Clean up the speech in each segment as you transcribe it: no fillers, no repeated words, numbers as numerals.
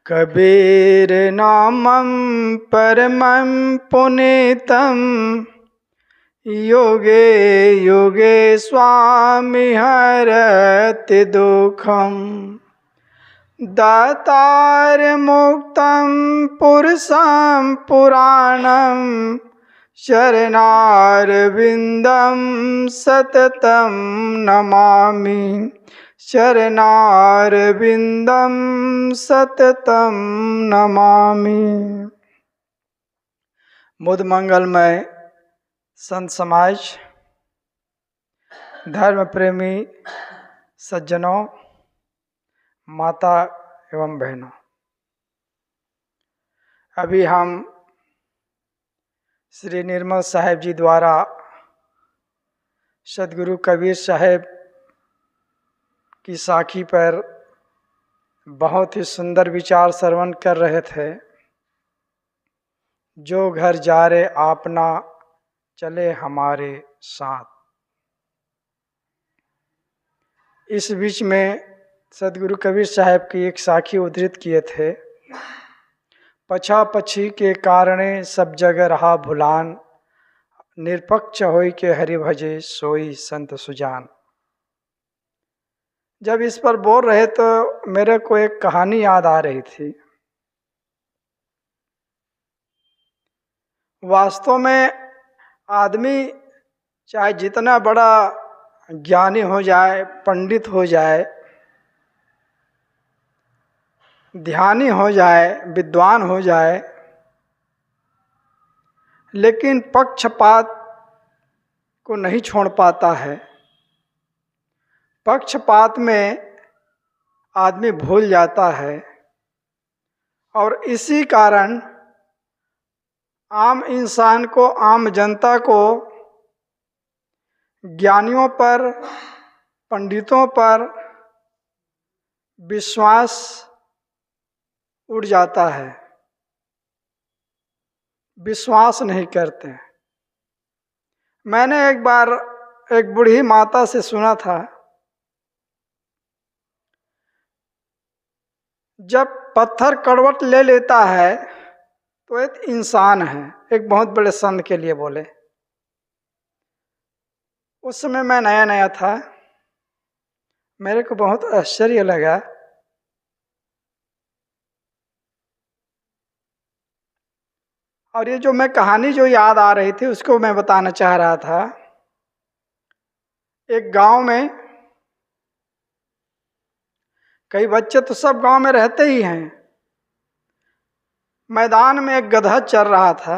कबीर नामं परमं पुनीतं योगे योगे स्वामी हरति दुःखम् दातार मुक्तं पुरुषं पुराणं शरणारविन्दं सततं नमामि शरणारविन्दं सततं नमामि। मुद मंगलमय संत समाज, धर्म प्रेमी सज्जनों, माता एवं बहनों, अभी हम श्री निर्मल साहेब जी द्वारा सदगुरु कबीर साहेब की साखी पर बहुत ही सुंदर विचार श्रवण कर रहे थे। जो घर जा रे आपना चले हमारे साथ। इस बीच में सदगुरु कबीर साहेब की एक साखी उद्धृत किए थे। पछा पछी के कारणे सब जगह रहा भुलान, निरपक्ष होई के हरि भजे सोई संत सुजान। जब इस पर बोल रहे तो मेरे को एक कहानी याद आ रही थी। वास्तव में आदमी चाहे जितना बड़ा ज्ञानी हो जाए, पंडित हो जाए, ध्यानी हो जाए, विद्वान हो जाए, लेकिन पक्षपात को नहीं छोड़ पाता है। पक्षपात में आदमी भूल जाता है और इसी कारण आम इंसान को, आम जनता को ज्ञानियों पर, पंडितों पर विश्वास उड़ जाता है, विश्वास नहीं करते। मैंने एक बार एक बूढ़ी माता से सुना था, जब पत्थर करवट ले लेता है तो एक इंसान है। एक बहुत बड़े संत के लिए बोले। उस समय मैं नया नया था, मेरे को बहुत आश्चर्य लगा। और ये जो मैं कहानी जो याद आ रही थी उसको मैं बताना चाह रहा था। एक गांव में, कई बच्चे तो सब गांव में रहते ही हैं, मैदान में एक गधा चल रहा था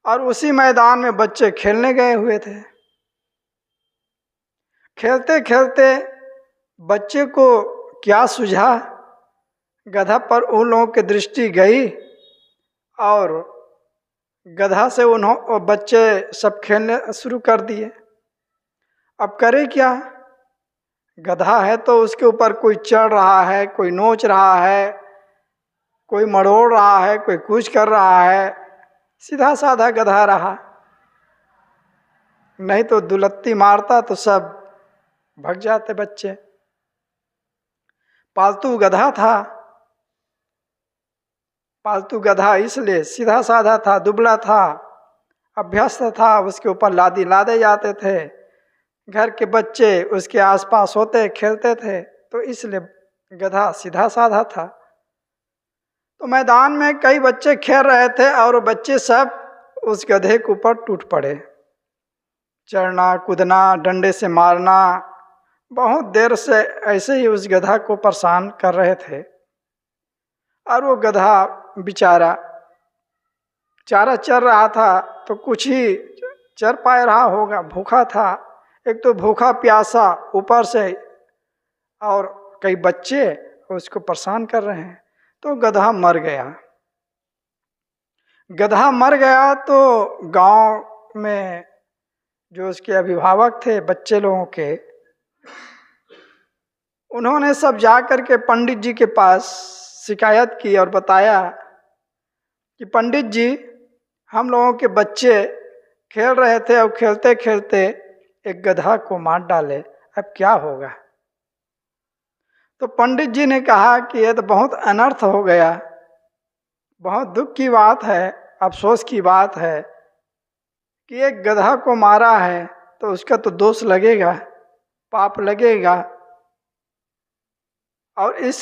और उसी मैदान में बच्चे खेलने गए हुए थे। खेलते खेलते बच्चे को क्या सूझा, गधा पर उन लोगों की दृष्टि गई और गधा से बच्चे सब खेलने शुरू कर दिए। अब करे क्या, गधा है तो उसके ऊपर कोई चढ़ रहा है, कोई नोच रहा है, कोई मरोड़ रहा है, कोई कुछ कर रहा है। सीधा साधा गधा रहा, नहीं तो दुलत्ती मारता तो सब भग जाते बच्चे। पालतू गधा था। पालतू गधा इसलिए सीधा साधा था, दुबला था, अभ्यस्त था, उसके ऊपर लादे जाते थे। घर के बच्चे उसके आसपास होते, खेलते थे, तो इसलिए गधा सीधा साधा था। तो मैदान में कई बच्चे खेल रहे थे और बच्चे सब उस गधे के ऊपर टूट पड़े। चढ़ना, कूदना, डंडे से मारना, बहुत देर से ऐसे ही उस गधा को परेशान कर रहे थे। और वो गधा बेचारा चारा चर रहा था तो कुछ ही चर पा रहा होगा, भूखा था। एक तो भूखा प्यासा ऊपर से, और कई बच्चे उसको परेशान कर रहे हैं, तो गधा मर गया। गधा मर गया तो गांव में जो उसके अभिभावक थे बच्चे लोगों के, उन्होंने सब जा कर के पंडित जी के पास शिकायत की और बताया कि पंडित जी, हम लोगों के बच्चे खेल रहे थे और खेलते खेलते एक गधा को मार डाले, अब क्या होगा। तो पंडित जी ने कहा कि यह तो बहुत अनर्थ हो गया, बहुत दुख की बात है, अफसोस की बात है कि एक गधा को मारा है तो उसका तो दोष लगेगा, पाप लगेगा, और इस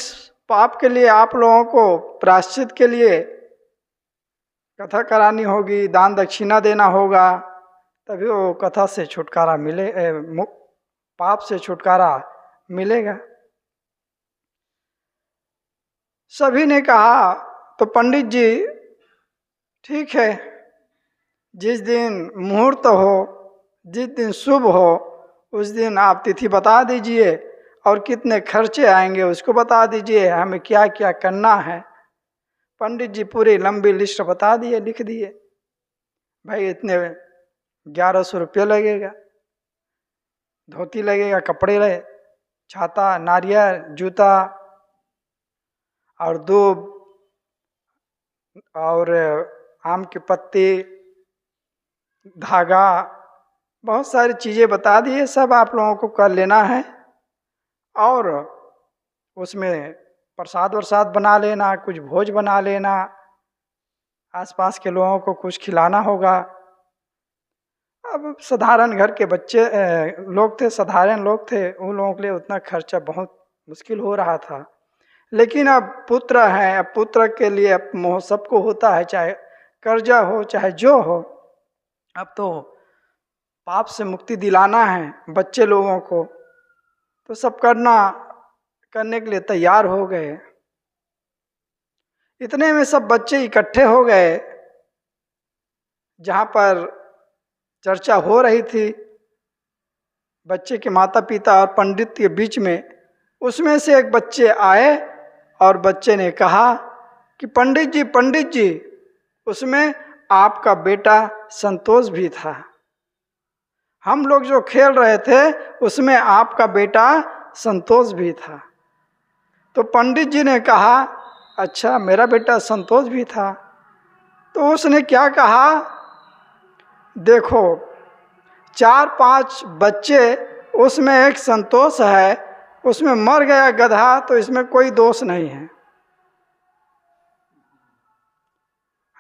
पाप के लिए आप लोगों को प्रायश्चित के लिए कथा करानी होगी, दान दक्षिणा देना होगा, तभी वो कथा से छुटकारा मिले, पाप से छुटकारा मिलेगा। सभी ने कहा तो पंडित जी ठीक है, जिस दिन मुहूर्त हो, जिस दिन शुभ हो, उस दिन आप तिथि बता दीजिए और कितने खर्चे आएंगे उसको बता दीजिए, हमें क्या क्या करना है। पंडित जी पूरी लंबी लिस्ट बता दिए, लिख दिए, भाई इतने 1100 रुपये लगेगा, धोती लगेगा, कपड़े लगे, छाता, नारियल, जूता और दूब और आम की पत्ती, धागा, बहुत सारी चीज़ें बता दिए, सब आप लोगों को कर लेना है। और उसमें प्रसाद वरसाद बना लेना, कुछ भोज बना लेना, आसपास के लोगों को कुछ खिलाना होगा। अब साधारण घर के बच्चे लोग थे, साधारण लोग थे, उन लोगों के लिए उतना खर्चा बहुत मुश्किल हो रहा था। लेकिन अब पुत्र हैं, अब पुत्र के लिए अब मोह सबको होता है, चाहे कर्जा हो चाहे जो हो। अब तो पाप से मुक्ति दिलाना है बच्चे लोगों को, तो सब करने के लिए तैयार हो गए। इतने में सब बच्चे इकट्ठे हो गए जहाँ पर चर्चा हो रही थी बच्चे के माता पिता और पंडित के बीच में। उसमें से एक बच्चे आए और बच्चे ने कहा कि पंडित जी, उसमें आपका बेटा संतोष भी था, हम लोग जो खेल रहे थे उसमें आपका बेटा संतोष भी था। तो पंडित जी ने कहा अच्छा, मेरा बेटा संतोष भी था। तो उसने क्या कहा, देखो 4-5 बच्चे, उसमें एक संतोष है, उसमें मर गया गधा, तो इसमें कोई दोष नहीं है।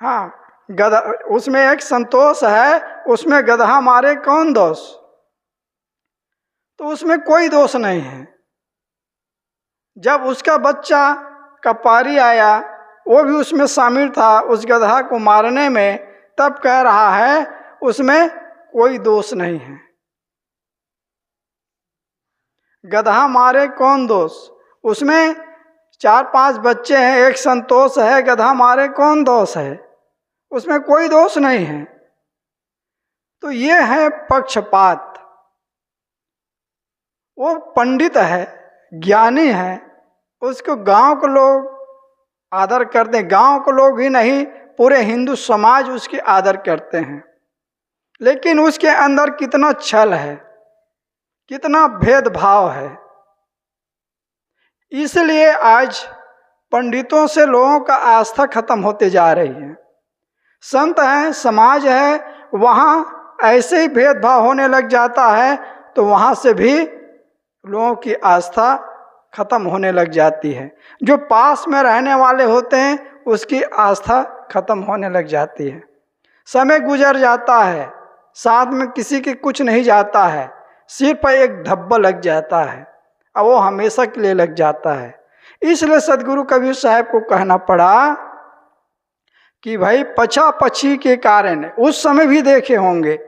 हाँ, गधा, उसमें एक संतोष है, उसमें गधा मारे कौन दोष, तो उसमें कोई दोष नहीं है। जब उसका बच्चा का पारी आया, वो भी उसमें शामिल था उस गधा को मारने में, तब कह रहा है उसमें कोई दोष नहीं है। गधा मारे कौन दोष, उसमें 4-5 बच्चे हैं, एक संतोष है, गधा मारे कौन दोष है, उसमें कोई दोष नहीं है। तो ये है पक्षपात। वो पंडित है, ज्ञानी है, उसको गांव के लोग आदर करते हैं, गांव के लोग ही नहीं पूरे हिंदू समाज उसकी आदर करते हैं। लेकिन उसके अंदर कितना छल है, कितना भेदभाव है। इसलिए आज पंडितों से लोगों का आस्था खत्म होते जा रही है। संत हैं, समाज है, वहाँ ऐसे ही भेदभाव होने लग जाता है, तो वहाँ से भी लोगों की आस्था खत्म होने लग जाती है। जो पास में रहने वाले होते हैं उसकी आस्था खत्म होने लग जाती है। समय गुजर जाता है, साथ में किसी के कुछ नहीं जाता है, सिर पर एक धब्बा लग जाता है और वो हमेशा के लिए लग जाता है। इसलिए सदगुरु कबीर साहब को कहना पड़ा कि भाई पछा पछी के कारण, उस समय भी देखे होंगे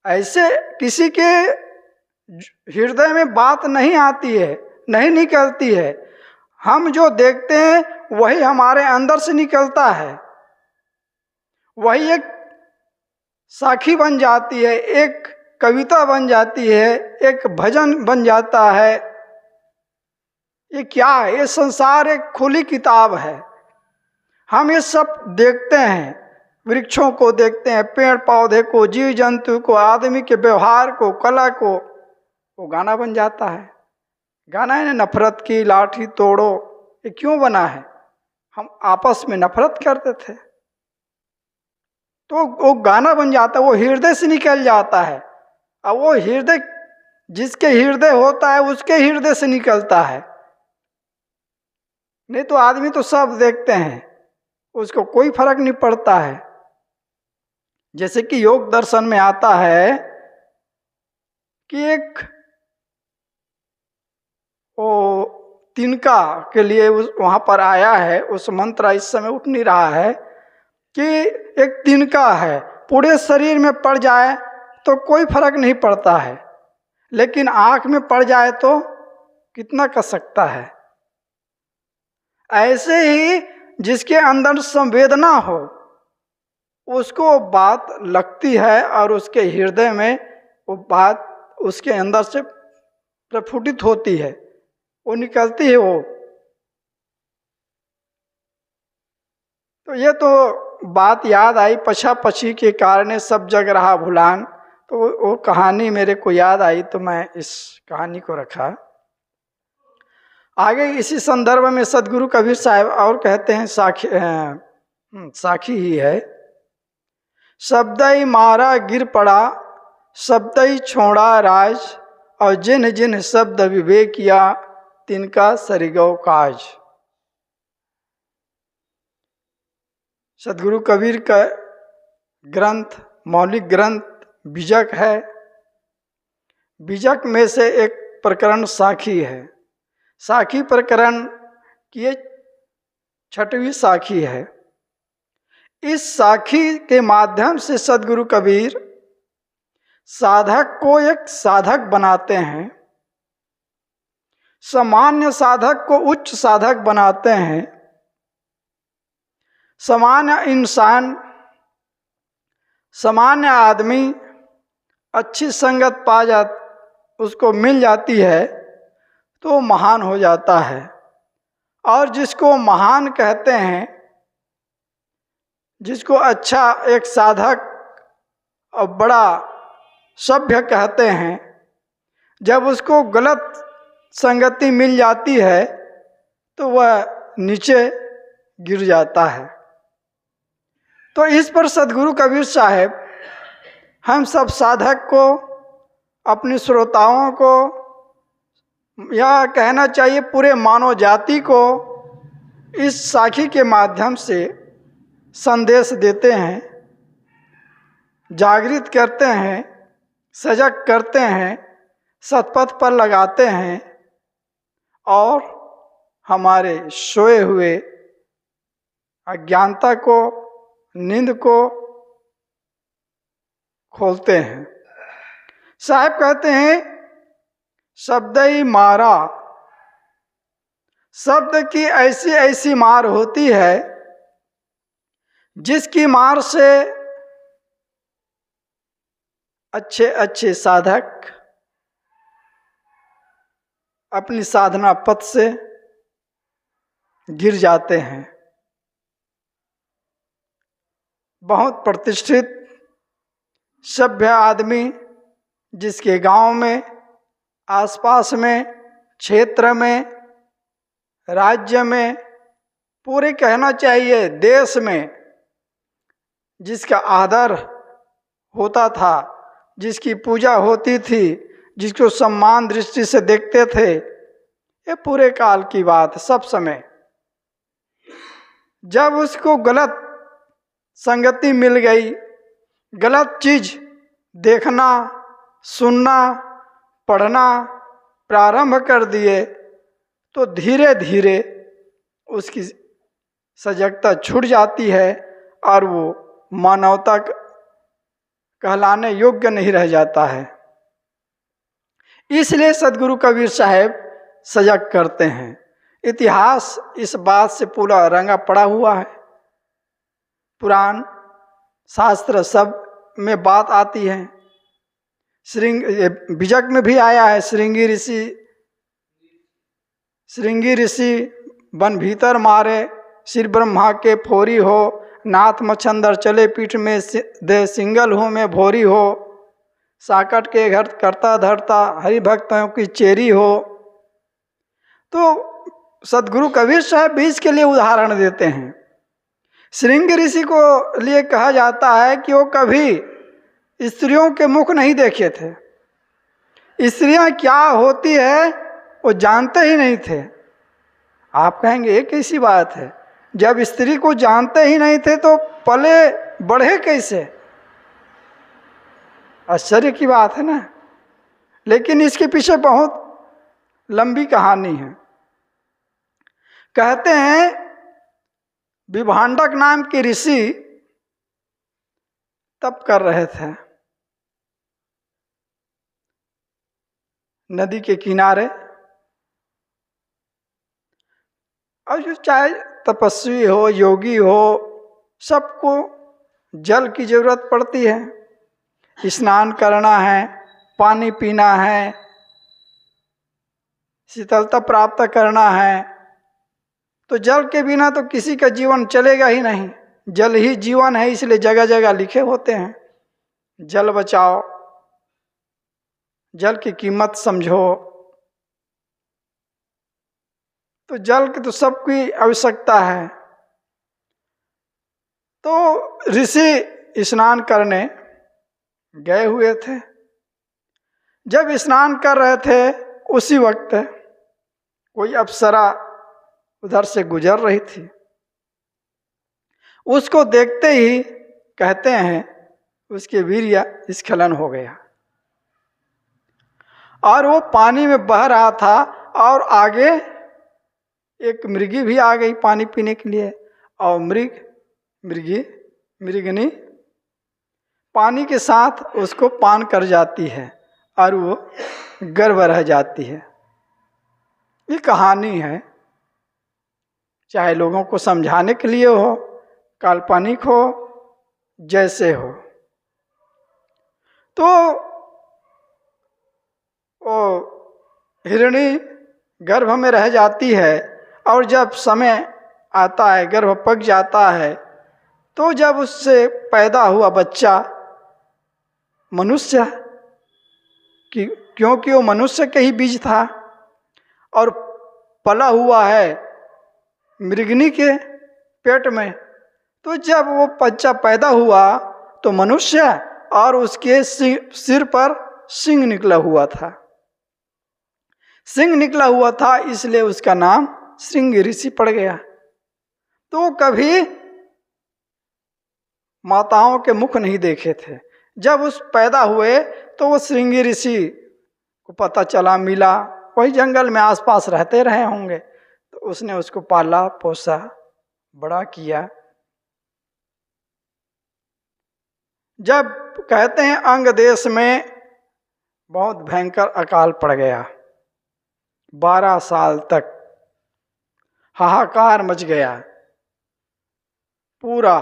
ऐसे किसी के हृदय में बात नहीं आती है, नहीं निकलती है। हम जो देखते हैं वही हमारे अंदर से निकलता है, वही एक साखी बन जाती है, एक कविता बन जाती है, एक भजन बन जाता है। ये क्या है, ये संसार एक खुली किताब है। हम ये सब देखते हैं, वृक्षों को देखते हैं, पेड़ पौधे को, जीव जंतु को, आदमी के व्यवहार को, कला को, वो गाना बन जाता है। गाना है ना, नफरत की लाठी तोड़ो, ये क्यों बना है, हम आपस में नफरत करते थे, तो वो गाना बन जाता है, वो हृदय से निकल जाता है। अब वो हृदय जिसके हृदय होता है उसके हृदय से निकलता है। नहीं तो आदमी तो सब देखते हैं, उसको कोई फर्क नहीं पड़ता है। जैसे कि योग दर्शन में आता है कि एक वो तिनका के लिए वहां पर आया है, उस मंत्र इस समय उठ नहीं रहा है, कि एक तिनका है, पूरे शरीर में पड़ जाए तो कोई फर्क नहीं पड़ता है, लेकिन आंख में पड़ जाए तो कितना कर सकता है। ऐसे ही जिसके अंदर संवेदना हो उसको बात लगती है और उसके हृदय में वो बात उसके अंदर से प्रफुटित होती है, वो निकलती है वो। तो ये तो बात याद आई, पछा पछी के कारण सब जग रहा भुलान, तो वो कहानी मेरे को याद आई तो मैं इस कहानी को रखा। आगे इसी संदर्भ में सदगुरु कबीर साहब और कहते हैं, साखी ही है। शब्दई मारा गिर पड़ा, शब्दई छोड़ा राज, और जिन जिन शब्द विवेक किया तिनका सरिगौ काज। सदगुरु कबीर का ग्रंथ, मौलिक ग्रंथ बीजक है। बीजक में से एक प्रकरण साखी है। साखी प्रकरण की ये 6वीं साखी है। इस साखी के माध्यम से सदगुरु कबीर साधक को एक साधक बनाते हैं, सामान्य साधक को उच्च साधक बनाते हैं। सामान्य इंसान, सामान्य आदमी अच्छी संगत पा उसको मिल जाती है तो महान हो जाता है। और जिसको महान कहते हैं, जिसको अच्छा एक साधक और बड़ा सभ्य कहते हैं, जब उसको गलत संगति मिल जाती है तो वह नीचे गिर जाता है। तो इस पर सदगुरु कबीर साहब हम सब साधक को, अपने श्रोताओं को, या कहना चाहिए पूरे मानव जाति को, इस साखी के माध्यम से संदेश देते हैं, जागृत करते हैं, सजग करते हैं, सतपथ पर लगाते हैं और हमारे सोए हुए अज्ञानता को, नींद को खोलते हैं। साहब कहते हैं शब्द ही मारा, शब्द की ऐसी ऐसी मार होती है जिसकी मार से अच्छे अच्छे साधक अपनी साधना पथ से गिर जाते हैं। बहुत प्रतिष्ठित सभ्य आदमी, जिसके गांव में, आसपास में, क्षेत्र में, राज्य में, पूरे कहना चाहिए देश में, जिसका आदर होता था, जिसकी पूजा होती थी, जिसको सम्मान दृष्टि से देखते थे, ये पूरे काल की बात, सब समय। जब उसको गलत संगति मिल गई, गलत चीज देखना, सुनना, पढ़ना प्रारंभ कर दिए, तो धीरे धीरे उसकी सजगता छूट जाती है और वो मानवता कहलाने योग्य नहीं रह जाता है। इसलिए सदगुरु कबीर साहब सजग करते हैं। इतिहास इस बात से पूरा रंगा पड़ा हुआ है। पुराण शास्त्र सब में बात आती है। बीजक में भी आया है, श्रृंगी ऋषि बन भीतर मारे, सिर ब्रह्मा के फोरी हो, नाथ मच्छंदर चले पीठ में दे, सिंगल हूँ मैं भोरी हो, साकट के घर करता धरता, हरि भक्तों की चेरी हो। तो सदगुरु कबीर साहब भी इसके लिए उदाहरण देते हैं। श्रृंग ऋषि को लिए कहा जाता है कि वो कभी स्त्रियों के मुख नहीं देखे थे, स्त्रियां क्या होती है वो जानते ही नहीं थे। आप कहेंगे ये कैसी बात है, जब स्त्री को जानते ही नहीं थे तो पले बढ़े कैसे? आश्चर्य की बात है ना। लेकिन इसके पीछे बहुत लंबी कहानी है। कहते हैं विभांडक नाम के ऋषि तप कर रहे थे नदी के किनारे, और जो चाहे तपस्वी हो योगी हो सबको जल की जरूरत पड़ती है। स्नान करना है, पानी पीना है, शीतलता प्राप्त करना है, तो जल के बिना तो किसी का जीवन चलेगा ही नहीं। जल ही जीवन है, इसलिए जगह जगह लिखे होते हैं जल बचाओ, जल की कीमत समझो। तो जल की तो सबकी आवश्यकता है। तो ऋषि स्नान करने गए हुए थे। जब स्नान कर रहे थे उसी वक्त कोई अप्सरा उधर से गुजर रही थी। उसको देखते ही कहते हैं उसके वीर्य स्खलन हो गया, और वो पानी में बह रहा था, और आगे एक मृगी भी आ गई पानी पीने के लिए, और मृगनी पानी के साथ उसको पान कर जाती है और वो गर्भ रह जाती है। ये कहानी है, चाहे लोगों को समझाने के लिए हो, काल्पनिक हो, जैसे हो। तो वो हिरणी गर्भ में रह जाती है, और जब समय आता है गर्भ पक जाता है, तो जब उससे पैदा हुआ बच्चा मनुष्य, क्योंकि वो मनुष्य के ही बीज था, और पला हुआ है मृगनी के पेट में, तो जब वो बच्चा पैदा हुआ तो मनुष्य, और उसके सिर पर सिंह निकला हुआ था। सिंह निकला हुआ था इसलिए उसका नाम सिंह ऋषि पड़ गया। तो कभी माताओं के मुख नहीं देखे थे। जब उस पैदा हुए तो वो सिंह ऋषि को पता चला, मिला, वही जंगल में आसपास रहते रहे होंगे, तो उसने उसको पाला पोसा बड़ा किया। जब कहते हैं अंग देश में बहुत भयंकर अकाल पड़ गया, 12 साल तक हाहाकार मच गया, पूरा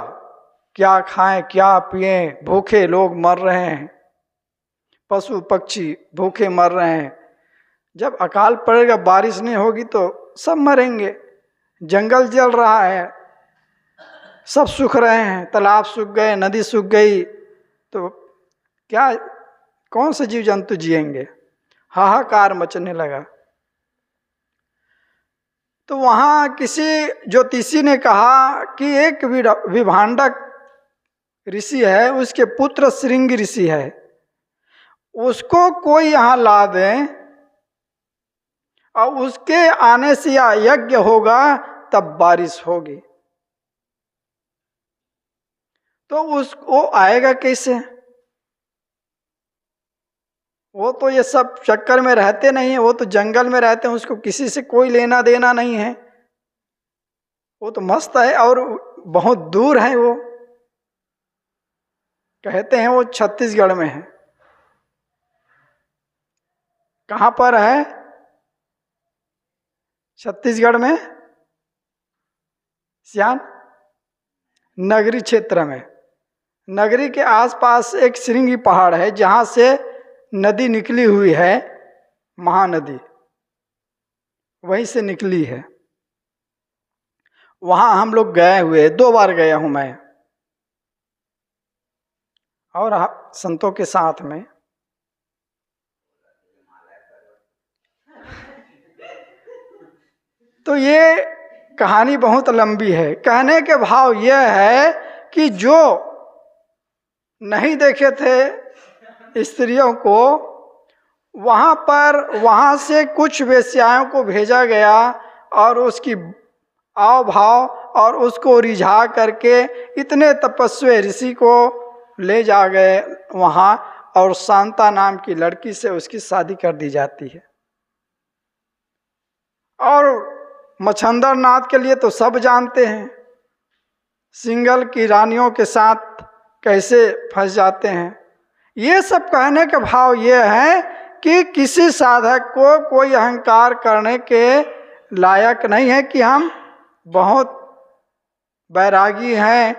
क्या खाएं क्या पिए, भूखे लोग मर रहे हैं, पशु पक्षी भूखे मर रहे हैं। जब अकाल पड़ेगा, बारिश नहीं होगी तो सब मरेंगे। जंगल जल रहा है, सब सूख रहे हैं, तालाब सूख गए, नदी सूख गई, तो क्या कौन से जीव जंतु जिएंगे? हाहाकार मचने लगा। तो वहाँ किसी ज्योतिषी ने कहा कि एक विभांडक ऋषि है, उसके पुत्र श्रृंग ऋषि है, उसको कोई यहाँ ला दें और उसके आने से या यज्ञ होगा तब बारिश होगी। तो वो आएगा कैसे? वो तो ये सब चक्कर में रहते नहीं है, वो तो जंगल में रहते हैं, उसको किसी से कोई लेना देना नहीं है, वो तो मस्त है और बहुत दूर है। वो कहते हैं वो छत्तीसगढ़ में है। कहाँ पर है? छत्तीसगढ़ में सियान नगरी क्षेत्र में। नगरी के आसपास एक श्रृंगी पहाड़ है जहाँ से नदी निकली हुई है, महानदी वहीं से निकली है। वहाँ हम लोग गए हुए, 2 बार गया हूँ मैं और संतों के साथ में। तो ये कहानी बहुत लंबी है। कहने के भाव यह है कि जो नहीं देखे थे स्त्रियों को, वहाँ से कुछ वेश्याओं को भेजा गया और उसकी आव भाव और उसको रिझा करके इतने तपस्वी ऋषि को ले जा गए वहाँ, और शांता नाम की लड़की से उसकी शादी कर दी जाती है। और मच्छंदर नाथ के लिए तो सब जानते हैं, सिंगल की रानियों के साथ कैसे फंस जाते हैं। ये सब कहने का भाव ये है कि किसी साधक को कोई अहंकार करने के लायक नहीं है कि हम बहुत बैरागी हैं,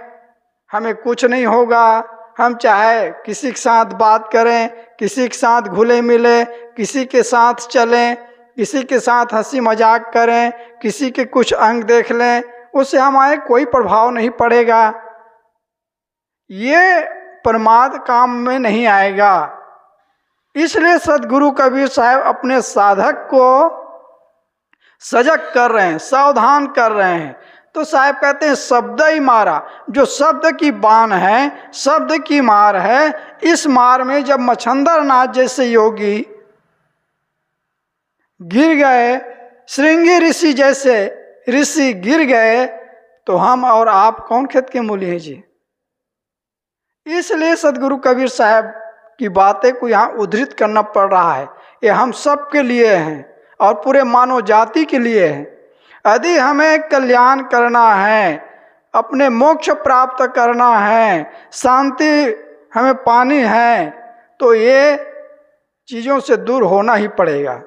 हमें कुछ नहीं होगा, हम चाहे किसी के साथ बात करें, किसी के साथ घुले मिले, किसी के साथ चलें, किसी के साथ हंसी मजाक करें, किसी के कुछ अंग देख लें, उससे हमारे कोई प्रभाव नहीं पड़ेगा। ये प्रमाद काम में नहीं आएगा। इसलिए सदगुरु कबीर साहब अपने साधक को सजग कर रहे हैं, सावधान कर रहे हैं। तो साहब कहते हैं शब्द ही मारा, जो शब्द की बाण है, शब्द की मार है, इस मार में जब मच्छंदर नाथ जैसे योगी गिर गए, श्रृंगी ऋषि जैसे ऋषि गिर गए, तो हम और आप कौन खेत के मूली हैं जी। इसलिए सदगुरु कबीर साहब की बातें को यहाँ उद्धृत करना पड़ रहा है। ये हम सब के लिए हैं और पूरे मानव जाति के लिए है। यदि हमें कल्याण करना है, अपने मोक्ष प्राप्त करना है, शांति हमें पानी है, तो ये चीज़ों से दूर होना ही पड़ेगा।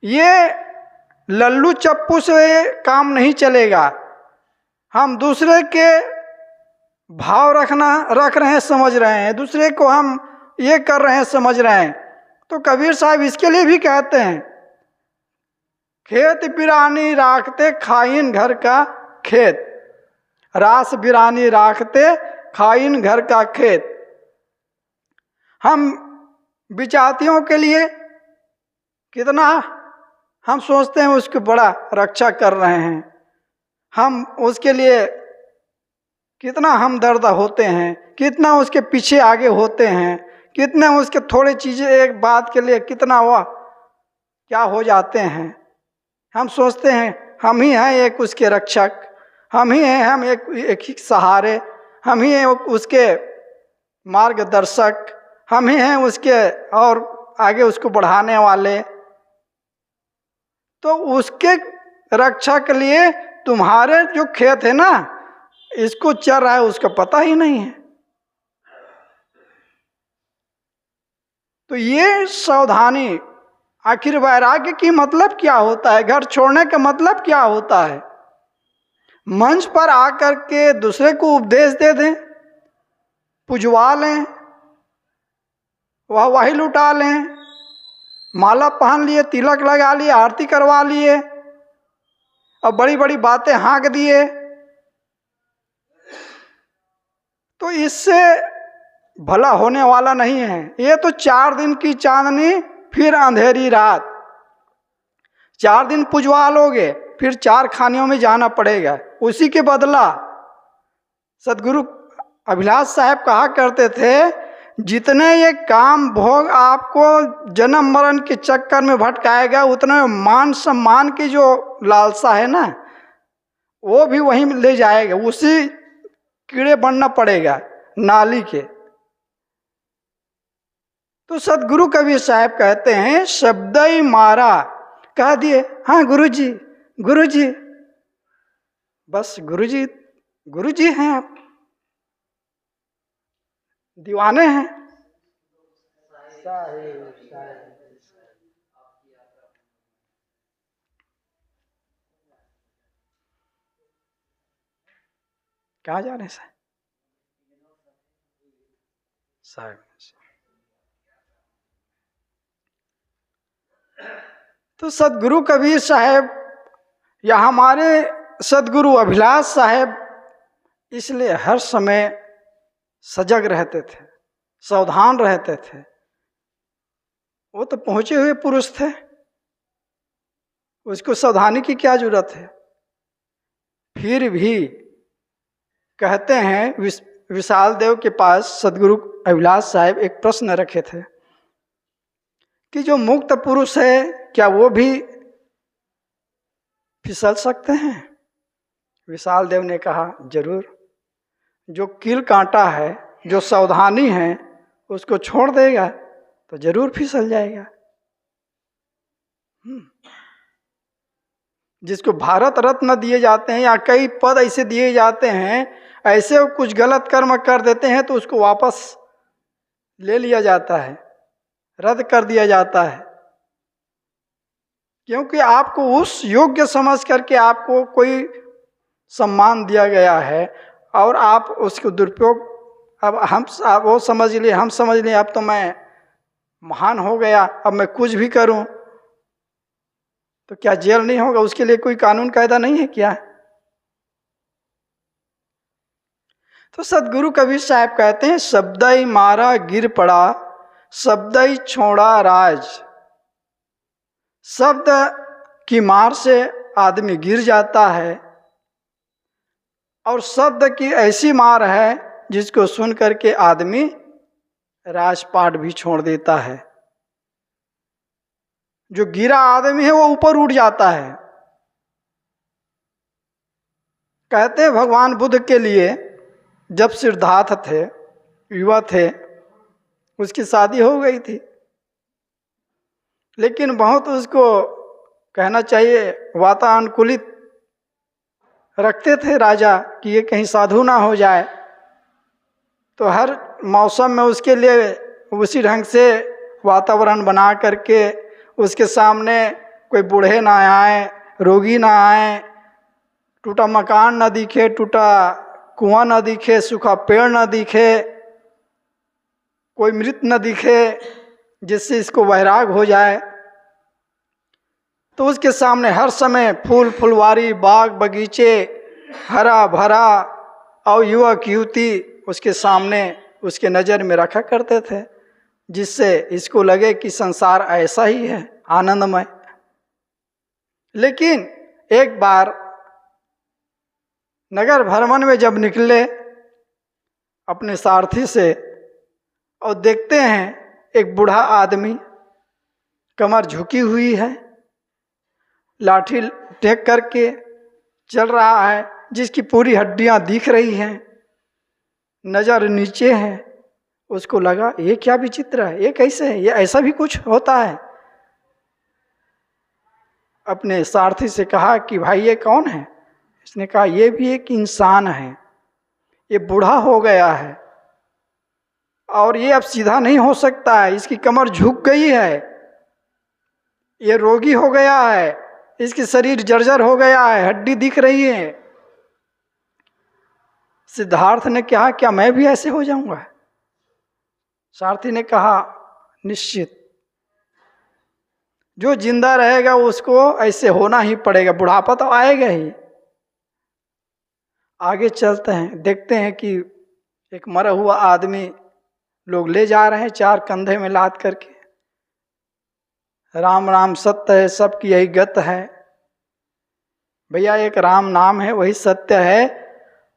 ये लल्लू चप्पू से काम नहीं चलेगा। हम दूसरे के भाव रख रहे हैं, समझ रहे हैं, दूसरे को हम ये कर रहे हैं, समझ रहे हैं। तो कबीर साहब इसके लिए भी कहते हैं, खेत बिरानी राखते खाइन घर का खेत, रास बिरानी राखते खाइन घर का खेत। हम विजातियों के लिए कितना हम सोचते हैं उसकी बड़ा रक्षा कर रहे हैं, हम उसके लिए कितना हमदर्द होते हैं, कितना उसके पीछे आगे होते हैं, कितना उसके थोड़ी चीज़ें एक बात के लिए कितना वह क्या हो जाते हैं। हम सोचते हैं हम ही हैं एक उसके रक्षक, हम ही हैं, हम एक ही सहारे, हम ही हैं उसके मार्गदर्शक, हम ही हैं उसके और आगे उसको बढ़ाने वाले। तो उसके रक्षा के लिए तुम्हारे जो खेत है ना, इसको चल रहा है उसका पता ही नहीं है। तो ये सावधानी, आखिर वैराग्य की मतलब क्या होता है, घर छोड़ने का मतलब क्या होता है। मंच पर आकर के दूसरे को उपदेश दे दें, पुजवा लें, वाही लुटा लें, माला पहन लिए, तिलक लगा लिए, आरती करवा लिए और बड़ी बड़ी बातें हाँक दिए, तो इससे भला होने वाला नहीं है। ये तो 4 दिन की चांदनी फिर अंधेरी रात, 4 दिन पुजवा लोगे फिर 4 खानियों में जाना पड़ेगा। उसी के बदला सदगुरु अभिलाष साहब कहा करते थे, जितने ये काम भोग आपको जन्म मरण के चक्कर में भटकाएगा, उतने मान सम्मान की जो लालसा है ना, वो भी वहीं ले जाएगा, उसी कीड़े बनना पड़ेगा नाली के। तो सदगुरु कबीर साहब कहते हैं शब्द ही मारा, कह दिए हाँ गुरुजी गुरुजी, बस गुरुजी गुरुजी हैं, आप दीवाने हैं। कहाँ जा रहे हैं साहब? तो सदगुरु कबीर साहब या हमारे सदगुरु अभिलाष साहब इसलिए हर समय सजग रहते थे, सावधान रहते थे। वो तो पहुंचे हुए पुरुष थे, उसको सावधानी की क्या जरूरत है। फिर भी कहते हैं विशाल देव के पास सदगुरु अभिलाष साहब एक प्रश्न रखे थे कि जो मुक्त पुरुष है क्या वो भी फिसल सकते हैं? विशाल देव ने कहा जरूर। जो कील कांटा है, जो सावधानी है, उसको छोड़ देगा तो जरूर फिसल जाएगा। जिसको भारत रत्न दिए जाते हैं या कई पद ऐसे दिए जाते हैं, ऐसे कुछ गलत कर्म कर देते हैं तो उसको वापस ले लिया जाता है, रद्द कर दिया जाता है, क्योंकि आपको उस योग्य समझ करके आपको कोई सम्मान दिया गया है और आप उसको दुरुपयोग, अब आप वो समझ लिए, हम समझ लिए अब तो मैं महान हो गया, अब मैं कुछ भी करूं तो क्या जेल नहीं होगा? उसके लिए कोई कानून कायदा नहीं है क्या? तो सदगुरु कबीर साहब कहते हैं शब्दई मारा गिर पड़ा, शब्दई छोड़ा राज। शब्द की मार से आदमी गिर जाता है और शब्द की ऐसी मार है जिसको सुन करके आदमी राजपाट भी छोड़ देता है। जो गिरा आदमी है वो ऊपर उठ जाता है। कहते हैं भगवान बुद्ध के लिए जब सिद्धार्थ थे, युवा थे, उसकी शादी हो गई थी, लेकिन बहुत उसको कहना चाहिए वातानुकूलित रखते थे राजा कि ये कहीं साधु ना हो जाए, तो हर मौसम में उसके लिए उसी ढंग से वातावरण बना करके उसके सामने कोई बूढ़े ना आए, रोगी ना आए, टूटा मकान ना दिखे, टूटा कुआं ना दिखे, सूखा पेड़ ना दिखे, कोई मृत न दिखे जिससे इसको वैराग हो जाए। तो उसके सामने हर समय फूल फुलवारी, बाग बगीचे, हरा भरा और युवक युवती उसके सामने उसके नज़र में रखा करते थे, जिससे इसको लगे कि संसार ऐसा ही है, आनंदमय। लेकिन एक बार नगर भ्रमण में जब निकले अपने सारथी से और देखते हैं एक बूढ़ा आदमी कमर झुकी हुई है, लाठी टेक करके चल रहा है, जिसकी पूरी हड्डियां दिख रही हैं, नज़र नीचे है। उसको लगा ये क्या विचित्र है, ये कैसे है, ये ऐसा भी कुछ होता है। अपने सारथी से कहा कि भाई ये कौन है? इसने कहा ये भी एक इंसान है, ये बूढ़ा हो गया है और ये अब सीधा नहीं हो सकता है, इसकी कमर झुक गई है, ये रोगी हो गया है, इसकी शरीर जर्जर हो गया है, हड्डी दिख रही है। सिद्धार्थ ने कहा क्या मैं भी ऐसे हो जाऊंगा? सारथी ने कहा निश्चित, जो जिंदा रहेगा उसको ऐसे होना ही पड़ेगा, बुढ़ापा तो आएगा ही। आगे चलते हैं, देखते हैं कि एक मरा हुआ आदमी लोग ले जा रहे हैं चार कंधे में लाद करके। राम राम सत्य है, सबकी यही गत है। भैया एक राम नाम है, वही सत्य है,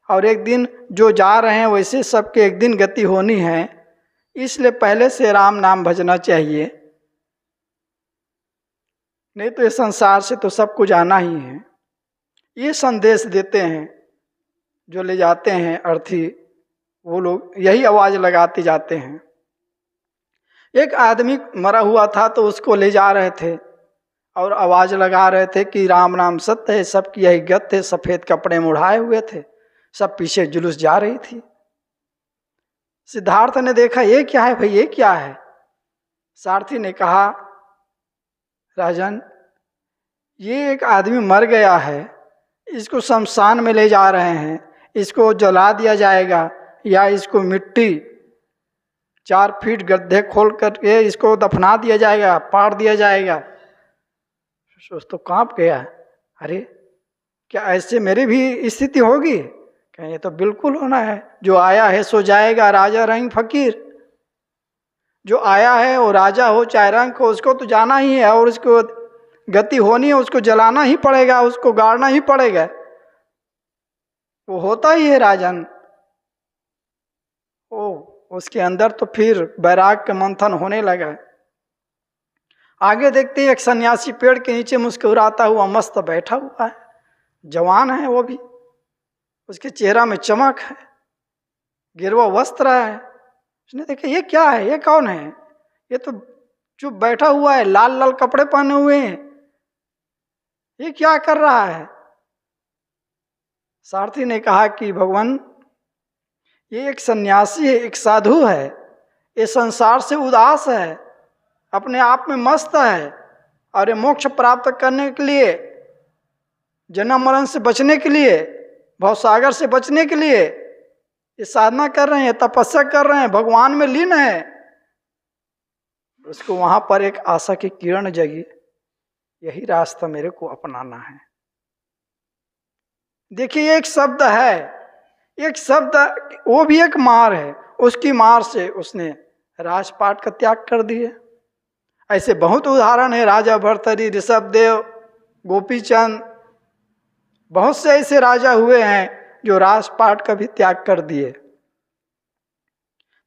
और एक दिन जो जा रहे हैं वैसे सबके एक दिन गति होनी है, इसलिए पहले से राम नाम भजना चाहिए, नहीं तो इस संसार से तो सबको जाना ही है। ये संदेश देते हैं जो ले जाते हैं अर्थी, वो लोग यही आवाज लगाते जाते हैं। एक आदमी मरा हुआ था तो उसको ले जा रहे थे और आवाज लगा रहे थे कि राम नाम सत्य है, सबकी यही गत है। सफेद कपड़े में उड़ाए हुए थे, सब पीछे जुलूस जा रही थी। सिद्धार्थ ने देखा ये क्या है भाई, ये क्या है? सारथी ने कहा राजन, ये एक आदमी मर गया है, इसको शमशान में ले जा रहे हैं, इसको जला दिया जाएगा या इसको मिट्टी 4 फीट गड्ढे खोल करके इसको दफना दिया जाएगा, पाड़ दिया जाएगा। सोच तो कांप गया, अरे क्या ऐसे मेरी भी स्थिति होगी? कहें ये तो बिल्कुल होना है, जो आया है सो जाएगा, राजा रंग फकीर। जो आया है वो राजा हो चाहे रंग हो, उसको तो जाना ही है और उसको गति होनी है, उसको जलाना ही पड़ेगा, उसको गाड़ना ही पड़ेगा, वो होता ही है राजन। उसके अंदर तो फिर वैराग का मंथन होने लगा। आगे देखते ही एक सन्यासी पेड़ के नीचे मुस्कुराता हुआ मस्त बैठा हुआ है, जवान है वो भी, उसके चेहरा में चमक है, गिरवा वस्त्र है। उसने देखा ये क्या है, ये कौन है, ये तो चुप बैठा हुआ है, लाल लाल कपड़े पहने हुए हैं, ये क्या कर रहा है। सारथी ने कहा कि भगवान ये एक सन्यासी है, एक साधु है, ये संसार से उदास है, अपने आप में मस्त है, और ये मोक्ष प्राप्त करने के लिए, जन्म मरण से बचने के लिए, भवसागर से बचने के लिए ये साधना कर रहे हैं, तपस्या कर रहे हैं, भगवान में लीन है। उसको वहां पर एक आशा की किरण जगी, यही रास्ता मेरे को अपनाना है। देखिए एक शब्द है, एक शब्द, वो भी एक मार है, उसकी मार से उसने राजपाट का त्याग कर दिया। ऐसे बहुत उदाहरण है, राजा भर्तृहरि, ऋषभदेव, गोपीचंद, बहुत से ऐसे राजा हुए हैं जो राजपाट का भी त्याग कर दिए।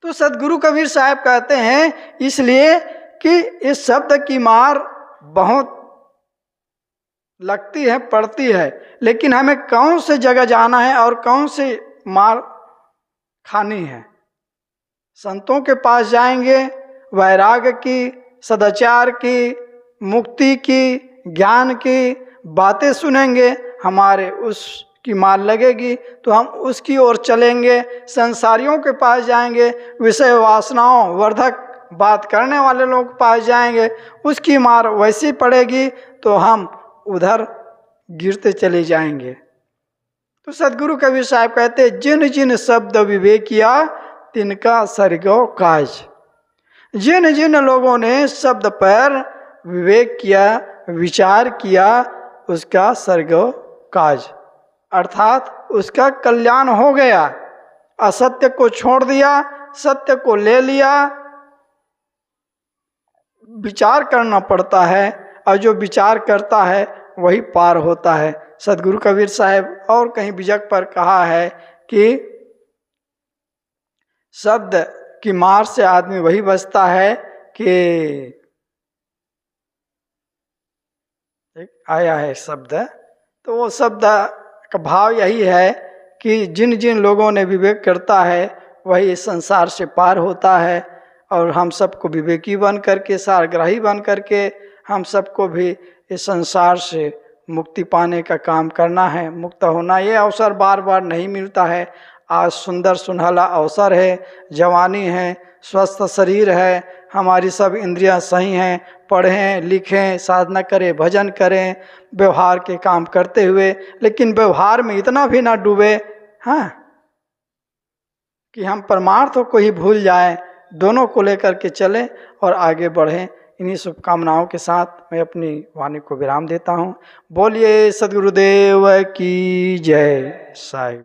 तो सदगुरु कबीर साहब कहते हैं इसलिए कि इस शब्द की मार बहुत लगती है, पड़ती है, लेकिन हमें कौन से जगह जाना है और कौन से मार खानी है। संतों के पास जाएंगे, वैराग की, सदाचार की, मुक्ति की, ज्ञान की बातें सुनेंगे, हमारे उसकी मार लगेगी तो हम उसकी ओर चलेंगे। संसारियों के पास जाएंगे, विषय वासनाओं वर्धक बात करने वाले लोग के पास जाएंगे, उसकी मार वैसी पड़ेगी तो हम उधर गिरते चले जाएंगे। तो सदगुरु कबीर साहब कहते जिन जिन शब्द विवेकिया तिनका सरगो काज। जिन जिन लोगों ने शब्द पर विवेक किया, विचार किया, उसका सरगो काज, अर्थात उसका कल्याण हो गया। असत्य को छोड़ दिया, सत्य को ले लिया। विचार करना पड़ता है, और जो विचार करता है वही पार होता है। सदगुरु कबीर साहब और कहीं बिजक पर कहा है कि शब्द की मार से आदमी वही बचता है कि, आया है शब्द, तो वो शब्द का भाव यही है कि जिन जिन लोगों ने विवेक करता है वही इस संसार से पार होता है। और हम सबको विवेकी बन करके, सारग्राही बन करके हम सबको भी इस संसार से मुक्ति पाने का काम करना है, मुक्त होना। ये अवसर बार बार नहीं मिलता है। आज सुंदर सुनहला अवसर है, जवानी है, स्वस्थ शरीर है, हमारी सब इंद्रियां सही हैं, पढ़ें लिखें, साधना करें, भजन करें, व्यवहार के काम करते हुए, लेकिन व्यवहार में इतना भी ना डूबे हाँ कि हम परमार्थों को ही भूल जाएं। दोनों को लेकर के चलें और आगे बढ़ें। इन्हीं शुभकामनाओं के साथ मैं अपनी वाणी को विराम देता हूँ। बोलिए सद्गुरुदेव की जय। साहिब।